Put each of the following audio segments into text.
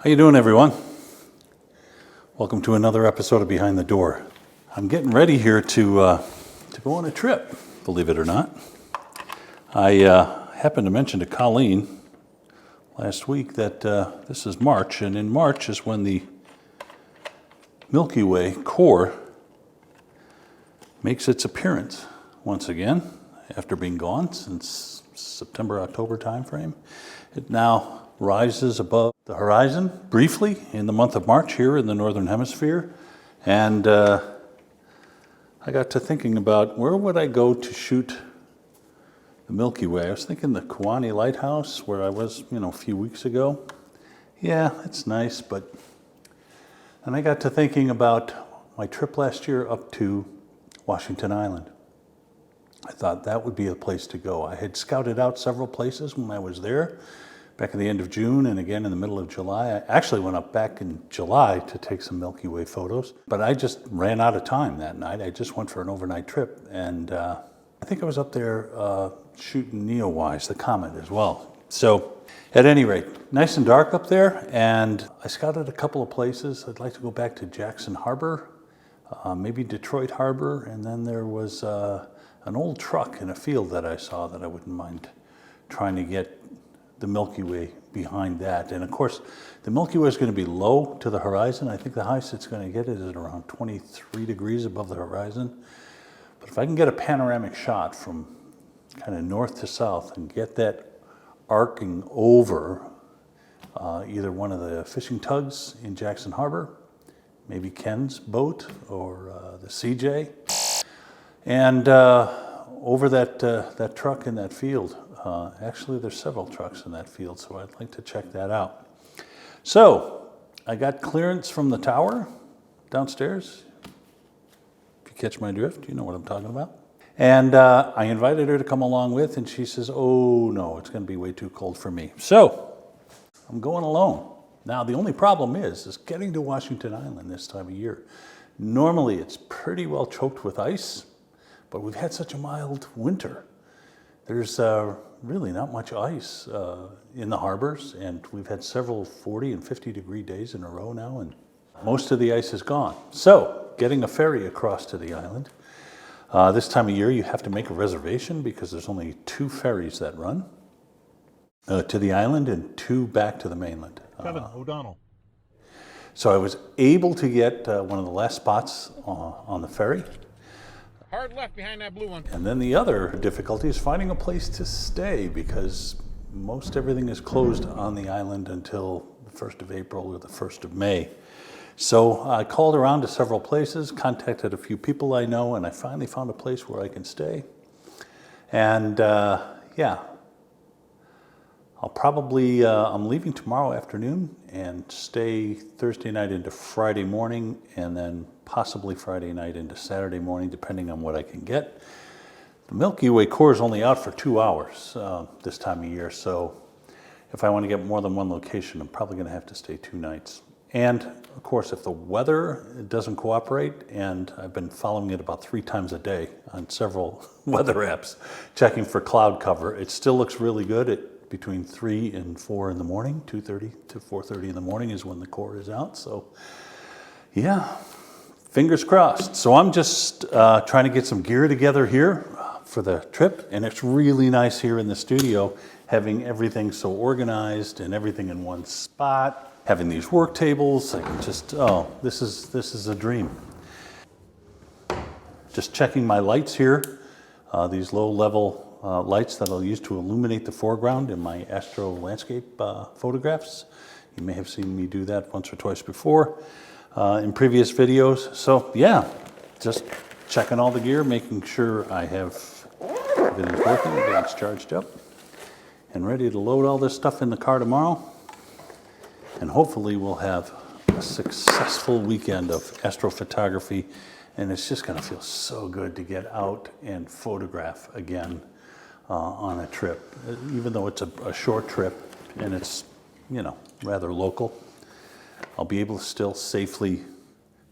How you doing, everyone? Welcome to another episode of Behind the Door. I'm getting ready here to go on a trip, believe it or not. I happened to mention to Colleen last week that this is March, and in March is when the Milky Way core makes its appearance once again after being gone since September, October timeframe. It now rises above the horizon briefly in the month of March here in the Northern Hemisphere. And I got to thinking about where would I go to shoot the Milky Way. I was thinking the Kewanee Lighthouse where I was, a few weeks ago. Yeah, it's nice, but... And I got to thinking about my trip last year up to Washington Island. I thought that would be a place to go. I had scouted out several places when I was there, back at the end of June and again in the middle of July. I actually went up back in July to take some Milky Way photos, but I just ran out of time that night. I just went for an overnight trip, and I think I was up there shooting Neowise, the comet, as well. So at any rate, nice and dark up there, and I scouted a couple of places. I'd like to go back to Jackson Harbor, maybe Detroit Harbor, and then there was an old truck in a field that I saw that I wouldn't mind trying to get the Milky Way behind that. And of course, the Milky Way is going to be low to the horizon. I think the highest it's going to get is at around 23 degrees above the horizon. But if I can get a panoramic shot from kind of north to south and get that arcing over either one of the fishing tugs in Jackson Harbor, maybe Ken's boat or the CJ, and over that truck in that field. Actually, there's several trucks in that field, so I'd like to check that out. So, I got clearance from the tower downstairs. If you catch my drift, you know what I'm talking about. And I invited her to come along with, and she says, oh no, it's going to be way too cold for me. So, I'm going alone. Now, the only problem is getting to Washington Island this time of year. Normally, it's pretty well choked with ice, but we've had such a mild winter. There's really not much ice in the harbors, and we've had several 40 and 50 degree days in a row now, and most of the ice is gone. So, getting a ferry across to the island. This time of year, you have to make a reservation because there's only 2 ferries that run to the island and 2 back to the mainland. Kevin O'Donnell. So I was able to get one of the last spots on the ferry. Hard left behind that blue one. And then the other difficulty is finding a place to stay because most everything is closed on the island until the 1st of April or the 1st of May. So I called around to several places, contacted a few people I know, and I finally found a place where I can stay. And I'll probably, I'm leaving tomorrow afternoon and stay Thursday night into Friday morning, and then possibly Friday night into Saturday morning, depending on what I can get. The Milky Way core is only out for 2 hours this time of year, so if I want to get more than one location, I'm probably going to have to stay 2 nights. And of course, if the weather doesn't cooperate, and I've been following it about 3 times a day on several weather apps, checking for cloud cover, it still looks really good between 3 and 4 in the morning. 2:30 to 4:30 in the morning is when the core is out. So yeah, fingers crossed. So I'm just trying to get some gear together here for the trip, and it's really nice here in the studio having everything so organized and everything in one spot. Having these work tables, I can just, this is a dream. Just checking my lights here, these low-level lights that I'll use to illuminate the foreground in my astro landscape photographs. You may have seen me do that once or twice before in previous videos. So yeah, just checking all the gear, making sure I have everything's working, everything's charged up, and ready to load all this stuff in the car tomorrow. And hopefully we'll have a successful weekend of astrophotography, and it's just going to feel so good to get out and photograph again on a trip. Even though it's a short trip and it's, rather local, I'll be able to still safely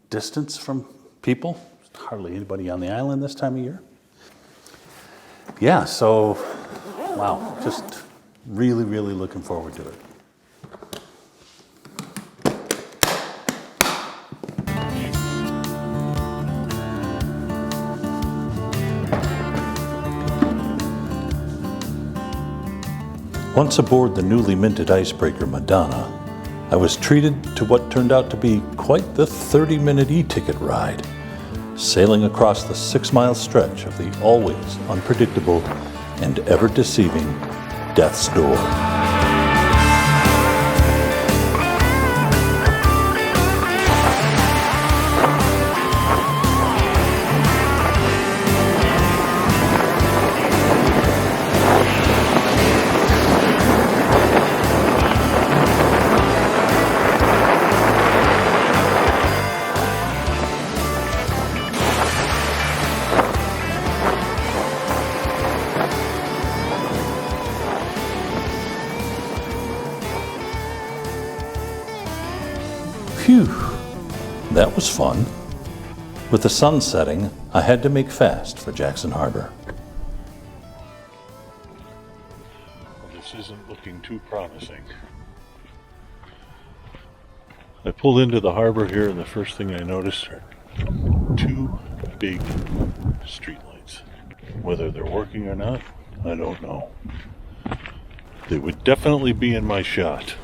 distance from people. There's hardly anybody on the island this time of year. Yeah, so, wow, just really, really looking forward to it. Once aboard the newly minted icebreaker Madonna, I was treated to what turned out to be quite the 30-minute e-ticket ride, sailing across the 6-mile stretch of the always unpredictable and ever-deceiving Death's Door. Phew, that was fun. With the sun setting, I had to make fast for Jackson Harbor. This isn't looking too promising. I pulled into the harbor here, and the first thing I noticed are 2 big streetlights. Whether they're working or not, I don't know. They would definitely be in my shot.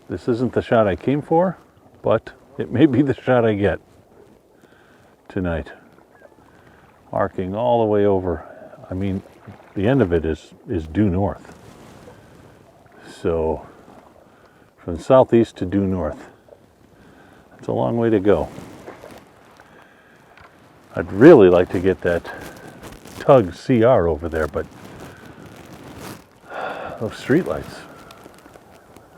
This isn't the shot I came for, but it may be the shot I get tonight. Arcing all the way over. I mean, the end of it is due north. So, from southeast to due north. That's a long way to go. I'd really like to get that tug CR over there, but those streetlights,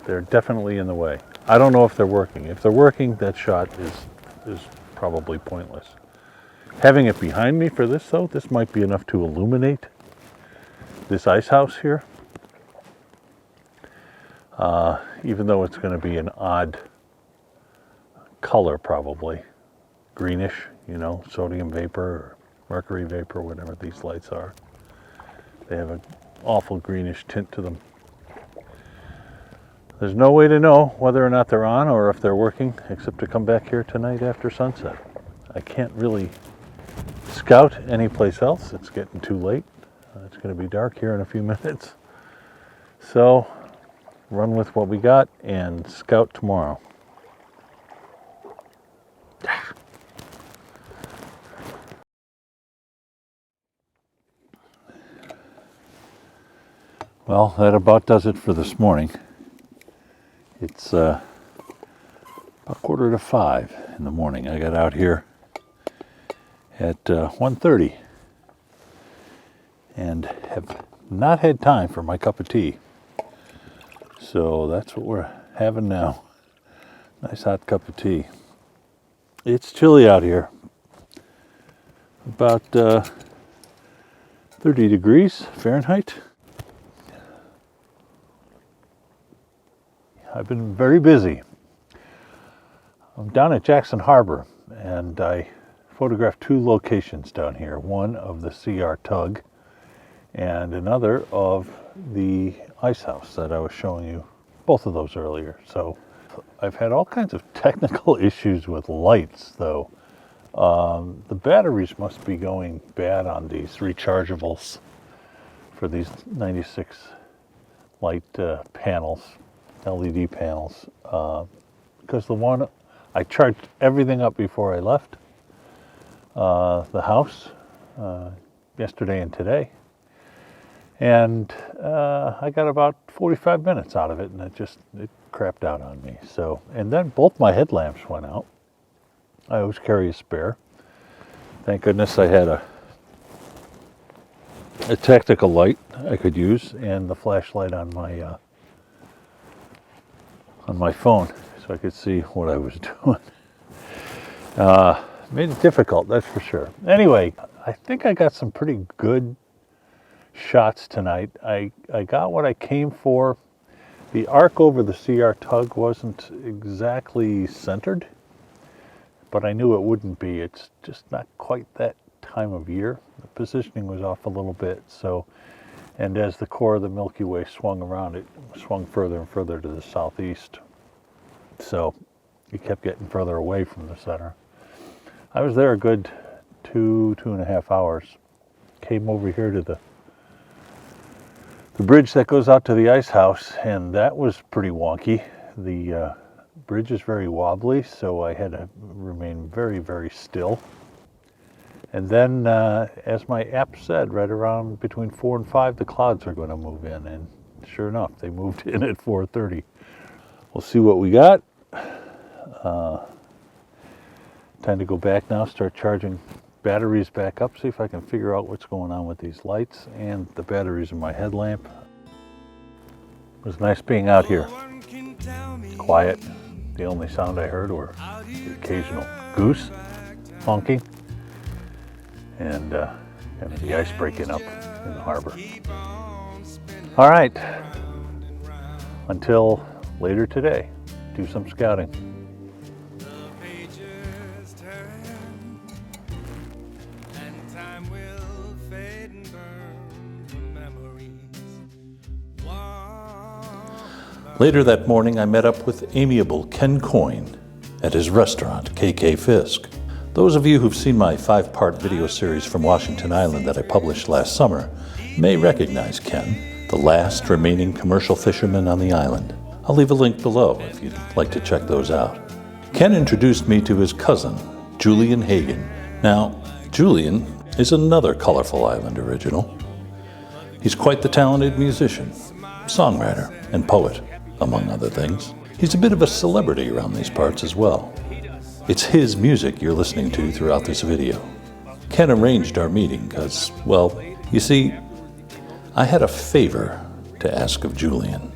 they're definitely in the way. I don't know if they're working. If they're working, that shot is probably pointless. Having it behind me for this, though, this might be enough to illuminate this ice house here. Even though it's going to be an odd color, probably. Greenish, you know, sodium vapor or mercury vapor, whatever these lights are. They have an awful greenish tint to them. There's no way to know whether or not they're on or if they're working, except to come back here tonight after sunset. I can't really scout anyplace else. It's getting too late. It's going to be dark here in a few minutes. So, run with what we got and scout tomorrow. Well, that about does it for this morning. It's about 4:45 in the morning. I got out here at 1:30 and have not had time for my cup of tea. So that's what we're having now. Nice hot cup of tea. It's chilly out here. About 30 degrees Fahrenheit. I've been very busy. I'm down at Jackson Harbor, and I photographed 2 locations down here. One of the CR tug, and another of the ice house that I was showing you, both of those earlier. So I've had all kinds of technical issues with lights, though. The batteries must be going bad on these rechargeables for these 96 light panels. LED panels, because the one I charged everything up before I left the house yesterday and today, and I got about 45 minutes out of it, and it crapped out on me. So, and then both my headlamps went out. I always carry a spare. Thank goodness I had a tactical light I could use, and the flashlight on my phone, so I could see what I was doing. Made it difficult, that's for sure. Anyway, I think I got some pretty good shots tonight. I got what I came for. The arc over the CR tug wasn't exactly centered, but I knew it wouldn't be. It's just not quite that time of year. The positioning was off a little bit, so, and as the core of the Milky Way swung around, it swung further and further to the southeast. So it kept getting further away from the center. I was there a good 2.5 hours. Came over here to the bridge that goes out to the ice house, and that was pretty wonky. The bridge is very wobbly, so I had to remain very, very still. And then, as my app said, right around between 4 and 5, the clouds are going to move in. And sure enough, they moved in at 4:30. We'll see what we got. Time to go back now, start charging batteries back up, see if I can figure out what's going on with these lights and the batteries in my headlamp. It was nice being out here. Quiet. The only sound I heard were the occasional goose honking and kind of the ice breaking up in the harbor. All right, until later today, do some scouting. Later that morning, I met up with amiable Ken Coyne at his restaurant, KK Fisk. Those of you who've seen my 5-part video series from Washington Island that I published last summer may recognize Ken, the last remaining commercial fisherman on the island. I'll leave a link below if you'd like to check those out. Ken introduced me to his cousin, Julian Hagen. Now, Julian is another colorful island original. He's quite the talented musician, songwriter, and poet, among other things. He's a bit of a celebrity around these parts as well. It's his music you're listening to throughout this video. Ken arranged our meeting because, well, you see, I had a favor to ask of Julian.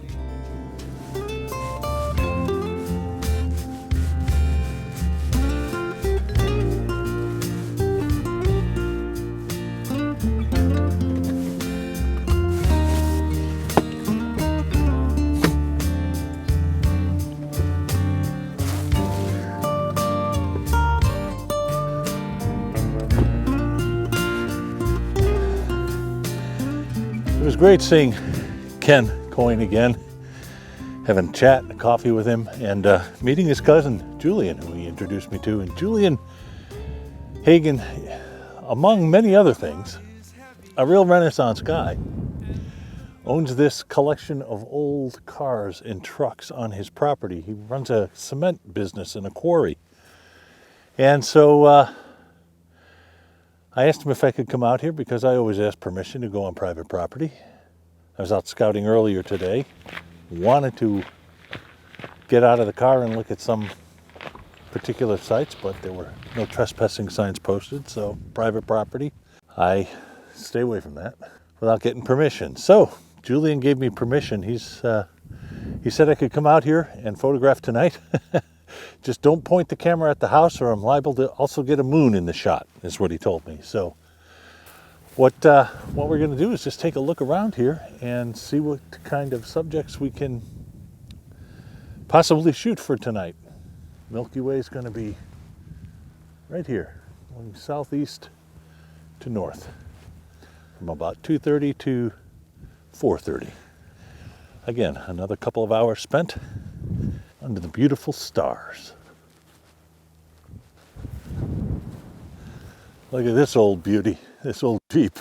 It was great seeing Ken Coyne again, having a chat and a coffee with him, and meeting his cousin Julian, who he introduced me to. And Julian Hagen, among many other things, a real Renaissance guy, owns this collection of old cars and trucks on his property. He runs a cement business in a quarry. And so I asked him if I could come out here because I always ask permission to go on private property. I was out scouting earlier today, wanted to get out of the car and look at some particular sites, but there were no trespassing signs posted, so private property. I stay away from that without getting permission. So Julian gave me permission. He said I could come out here and photograph tonight. Just don't point the camera at the house or I'm liable to also get a moon in the shot, is what he told me. So what we're going to do is just take a look around here and see what kind of subjects we can possibly shoot for tonight. Milky Way is going to be right here, going southeast to north from about 2:30 to 4:30. Again, another couple of hours spent under the beautiful stars. Look at this old beauty, this old Jeep.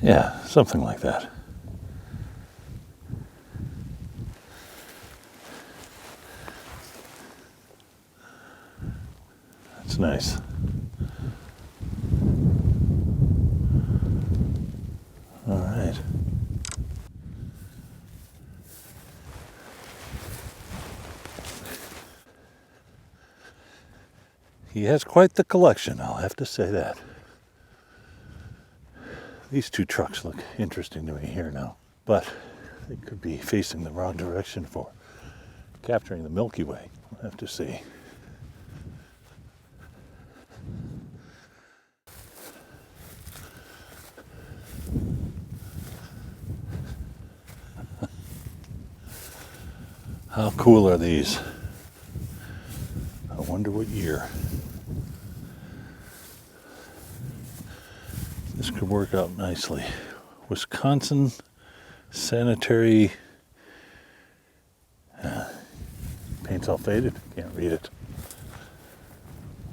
Yeah, something like that. That's nice. All right. He has quite the collection, I'll have to say that. These two trucks look interesting to me here now, but they could be facing the wrong direction for capturing the Milky Way. We'll have to see. How cool are these? I wonder what year. This could work out nicely. Wisconsin Sanitary. Paint's all faded. Can't read it.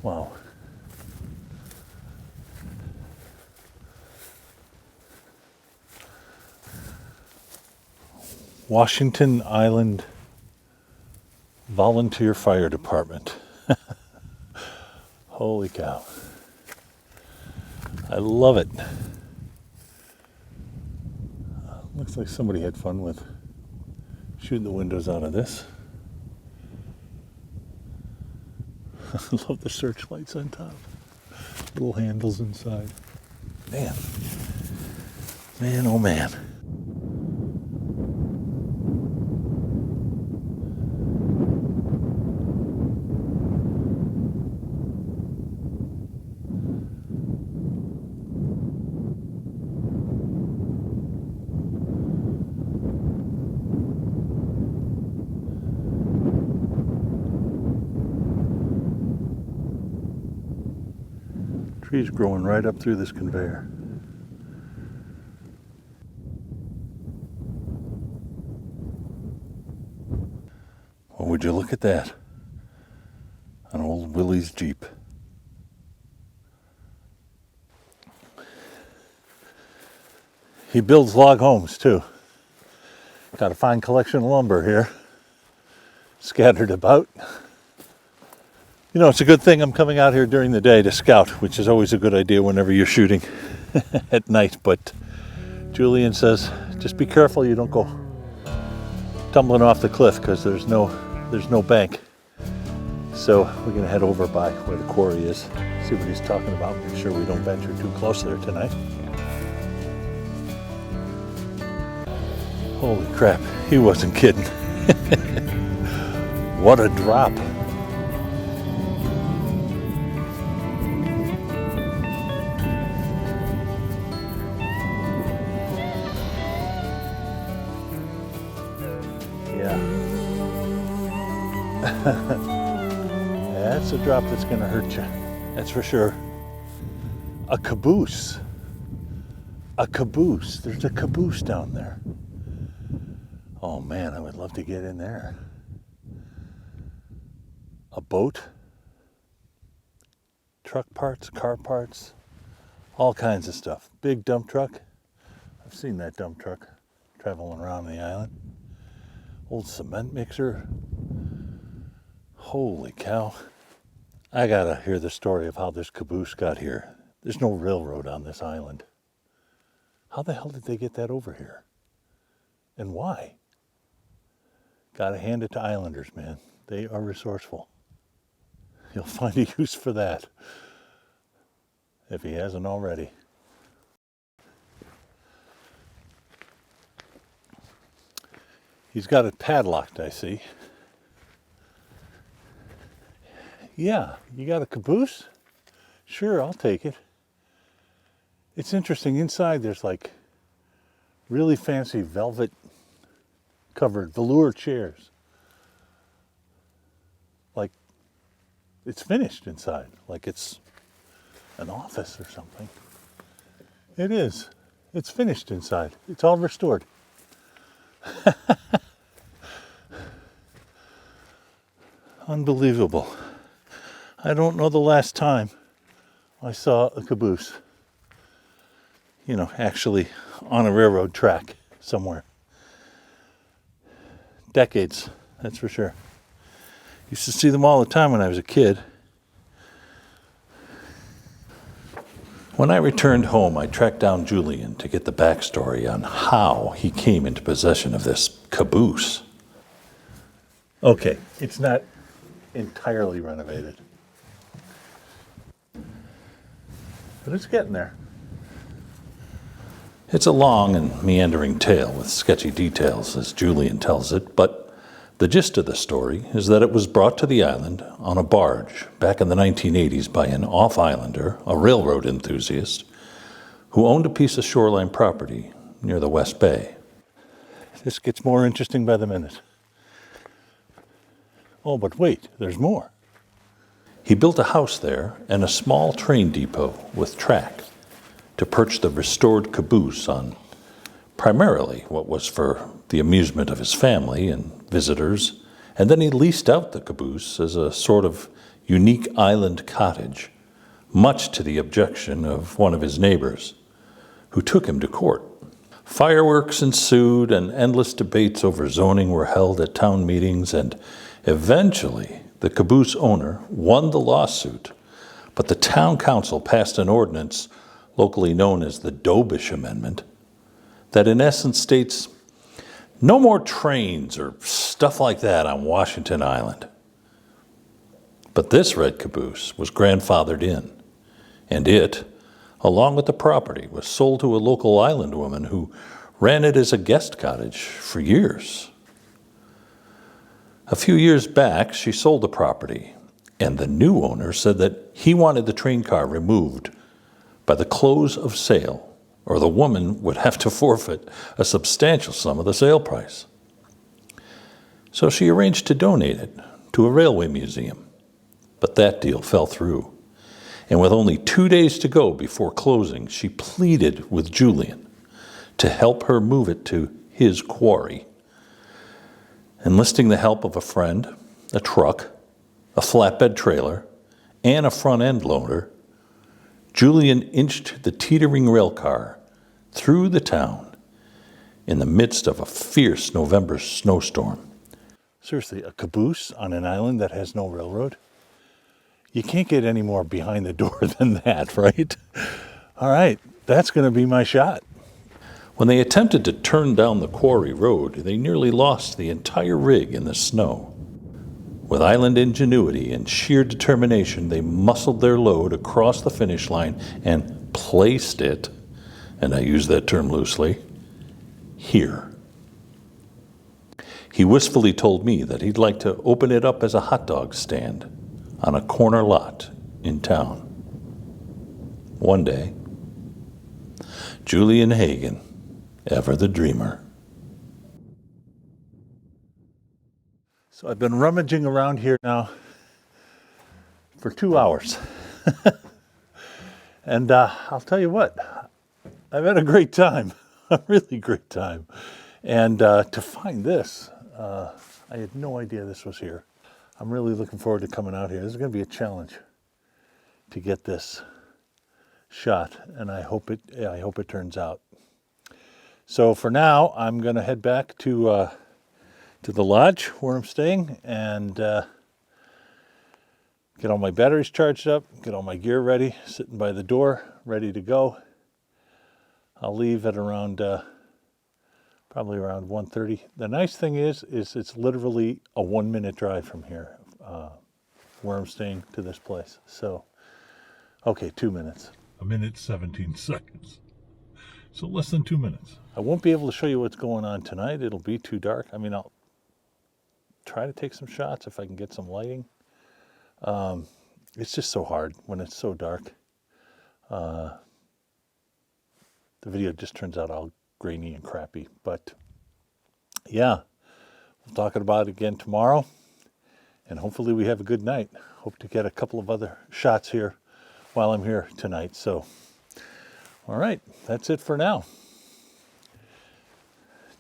Wow. Washington Island Volunteer Fire Department. Holy cow. I love it. Looks like somebody had fun with shooting the windows out of this. I love the searchlights on top. Little handles inside. Man. Man, oh man. Trees growing right up through this conveyor. Well, would you look at that? An old Willie's Jeep. He builds log homes too. Got a fine collection of lumber here, scattered about. You know, it's a good thing I'm coming out here during the day to scout, which is always a good idea whenever you're shooting at night. But Julian says, just be careful you don't go tumbling off the cliff because there's no bank. So we're gonna head over by where the quarry is, see what he's talking about, make sure we don't venture too close there tonight. Holy crap, he wasn't kidding. What a drop. That's a drop that's going to hurt you. That's for sure. A caboose. A caboose. There's a caboose down there. Oh man, I would love to get in there. A boat. Truck parts, car parts, all kinds of stuff. Big dump truck. I've seen that dump truck traveling around the island. Old cement mixer. Holy cow. I gotta hear the story of how this caboose got here. There's no railroad on this island. How the hell did they get that over here? And why? Gotta hand it to islanders, man. They are resourceful. He'll find a use for that, if he hasn't already. He's got it padlocked, I see. Yeah, you got a caboose? Sure, I'll take it. It's interesting, inside there's like really fancy velvet covered velour chairs. Like it's finished inside, like it's an office or something. It is. It's finished inside. It's all restored. Unbelievable. I don't know the last time I saw a caboose, you know, actually on a railroad track somewhere. Decades, that's for sure. Used to see them all the time when I was a kid. When I returned home, I tracked down Julian to get the backstory on how he came into possession of this caboose. Okay, it's not entirely renovated. But it's getting there. It's a long and meandering tale with sketchy details, as Julian tells it, but the gist of the story is that it was brought to the island on a barge back in the 1980s by an off-islander, a railroad enthusiast, who owned a piece of shoreline property near the West Bay. This gets more interesting by the minute. Oh, but wait, there's more. He built a house there and a small train depot with track to perch the restored caboose on primarily what was for the amusement of his family and visitors, and then he leased out the caboose as a sort of unique island cottage, much to the objection of one of his neighbors, who took him to court. Fireworks ensued and endless debates over zoning were held at town meetings, and eventually the caboose owner won the lawsuit, but the town council passed an ordinance locally known as the Dobish Amendment that in essence states no more trains or stuff like that on Washington Island. But this red caboose was grandfathered in, and it, along with the property, was sold to a local island woman who ran it as a guest cottage for years. A few years back, she sold the property, and the new owner said that he wanted the train car removed by the close of sale, or the woman would have to forfeit a substantial sum of the sale price. So she arranged to donate it to a railway museum, but that deal fell through. And with only 2 days to go before closing, she pleaded with Julian to help her move it to his quarry. Enlisting the help of a friend, a truck, a flatbed trailer, and a front-end loader, Julian inched the teetering rail car through the town in the midst of a fierce November snowstorm. Seriously, a caboose on an island that has no railroad? You can't get any more behind the door than that, right? All right, that's going to be my shot. When they attempted to turn down the quarry road, they nearly lost the entire rig in the snow. With island ingenuity and sheer determination, they muscled their load across the finish line and placed it, and I use that term loosely, here. He wistfully told me that he'd like to open it up as a hot dog stand on a corner lot in town. One day, Julian Hagen, ever the dreamer. So I've been rummaging around here now for 2 hours. And I'll tell you what, I've had a great time, a really great time. And to find this, I had no idea this was here. I'm really looking forward to coming out here. This is going to be a challenge to get this shot, and I hope it turns out. So for now, I'm going to head back to the lodge where I'm staying and get all my batteries charged up, get all my gear ready, sitting by the door, ready to go. I'll leave at around probably around 1:30. The nice thing is it's literally a 1-minute drive from here, where I'm staying, to this place. So, okay, 2 minutes. 1 minute, 17 seconds. So less than 2 minutes. I won't be able to show you what's going on tonight. It'll be too dark. I mean, I'll try to take some shots if I can get some lighting. It's just so hard when it's so dark. The video just turns out all grainy and crappy. But yeah, we'll talk about it again tomorrow. And hopefully we have a good night. Hope to get a couple of other shots here while I'm here tonight. So, all right, that's it for now.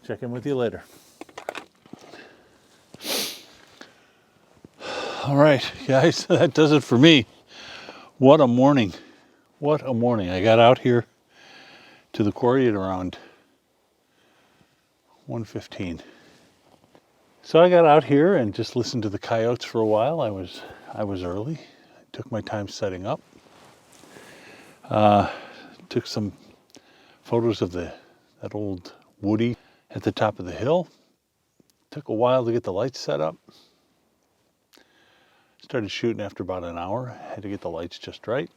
Check in with you later. All right, guys, that does it for me. What a morning. What a morning. I got out here to the quarry at around 1:15. So I got out here and just listened to the coyotes for a while. I was early. I took my time setting up. Took some photos of that old woody at the top of the hill. Took a while to get the lights set up. Started shooting after about an hour. Had to get the lights just right.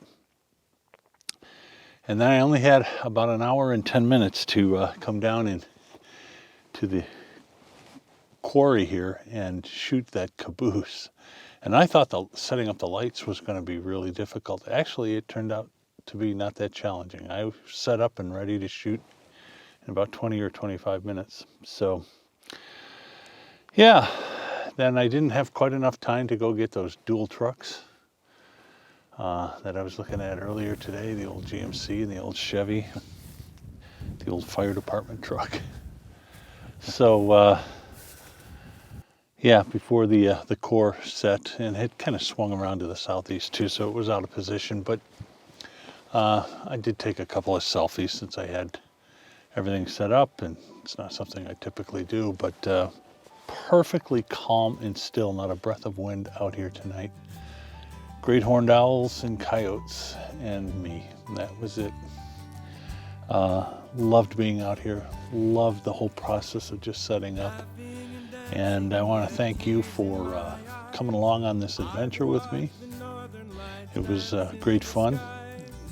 And then I only had about an hour and 10 minutes to come down to the quarry here and shoot that caboose. And I thought setting up the lights was going to be really difficult. Actually, it turned out to be not that challenging. I was set up and ready to shoot in about 20 or 25 minutes. So, yeah, then I didn't have quite enough time to go get those dual trucks that I was looking at earlier today, the old GMC and the old Chevy, the old fire department truck. So, yeah, before the core set, and it kind of swung around to the southeast too, so it was out of position, but I did take a couple of selfies since I had everything set up, and it's not something I typically do, but perfectly calm and still, not a breath of wind out here tonight. Great horned owls and coyotes and me, and that was it. Loved being out here, loved the whole process of just setting up. And I want to thank you for coming along on this adventure with me. It was great fun.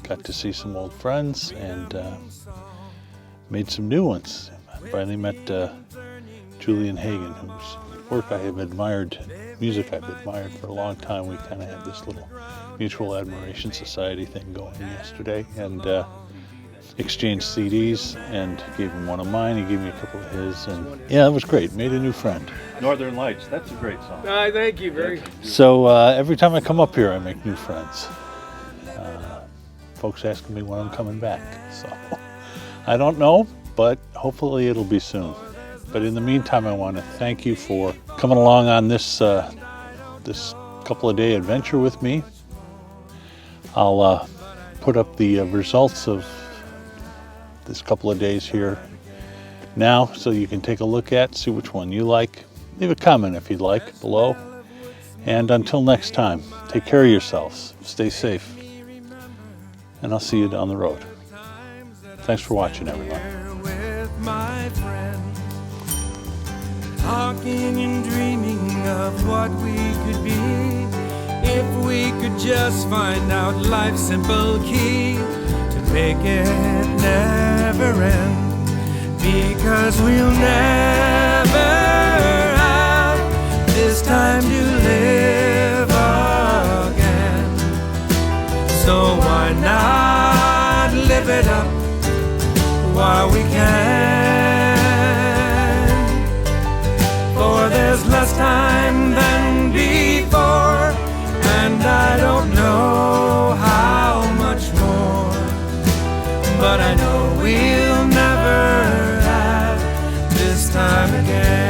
Got to see some old friends and made some new ones. I finally met Julian Hagen, whose work I have admired, music I've admired for a long time. We kind of had this little mutual admiration society thing going yesterday, and exchanged CDs, and gave him one of mine. He gave me a couple of his, and yeah, it was great. Made a new friend. Northern Lights, that's a great song. Thank you very much. So every time I come up here, I make new friends. Folks asking me when I'm coming back. So I don't know, but hopefully it'll be soon. But in the meantime, I want to thank you for coming along on this this couple of day adventure with me. I'll put up the results of this couple of days here now, so you can take a look at, see which one you like. Leave a comment if you'd like below. And until next time, take care of yourselves, stay safe, and I'll see you down the road. Thanks for watching, everyone. With my friends, talking and dreaming of what we could be if we could just find out life's simple key to make it never end, because we'll never have this time to live again. So why not live it up while we can? For there's less time than before, and I don't know how much more, but I know we'll never have this time again.